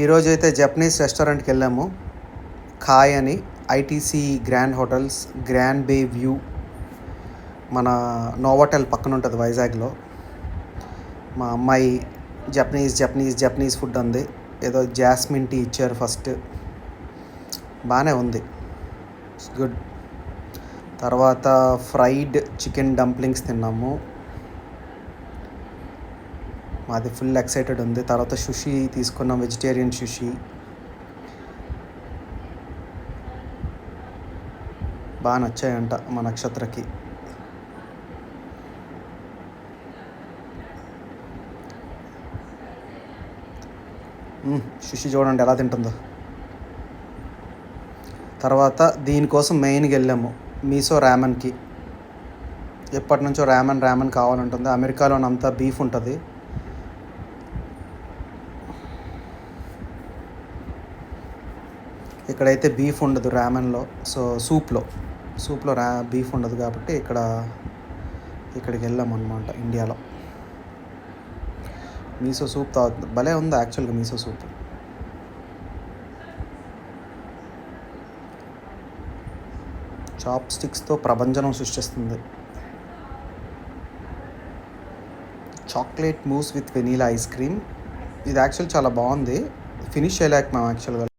ఈరోజైతే జపనీస్ రెస్టారెంట్కి వెళ్ళాము. ఖాయ్ అని, ఐటీసీ గ్రాండ్ హోటల్స్, గ్రాండ్ బే వ్యూ, మన నోవాటెల్ పక్కన ఉంటుంది వైజాగ్లో. మా అమ్మాయి జపనీస్ ఫుడ్ అంది. ఏదో జాస్మిన్ టీ ఇచ్చారు ఫస్ట్, బాగానే ఉంది, ఇట్స్ గుడ్. తర్వాత ఫ్రైడ్ చికెన్ డంప్లింగ్స్ తిన్నాము, మాది ఫుల్ ఎక్సైటెడ్ ఉంది. తర్వాత సుషి తీసుకున్నాం, వెజిటేరియన్ సుషి, బాగా నచ్చాయంట మా నక్షత్రకి. సుషి చూడండి ఎలా తింటుందో. తర్వాత దీనికోసం మెయిన్గా వెళ్ళాము మీసో ర్యామన్కి. ఎప్పటి నుంచో ర్యామన్ కావాలంటుంది. అమెరికాలోనంతా బీఫ్ ఉంటుంది, ఇక్కడైతే బీఫ్ ఉండదు ర్యామన్లో. సో సూప్లో బీఫ్ ఉండదు కాబట్టి ఇక్కడికి వెళ్ళాము అనమాట. ఇండియాలో మీసో సూప్ తాగుతుంది, భలే ఉంది యాక్చువల్గా మీసో సూప్. చాప్ స్టిక్స్తో ప్రభంజనం సృష్టిస్తుంది. Chocolate mousse with vanilla ice cream, ఇది యాక్చువల్ చాలా బాగుంది. ఫినిష్ చేయలేక మేము యాక్చువల్గా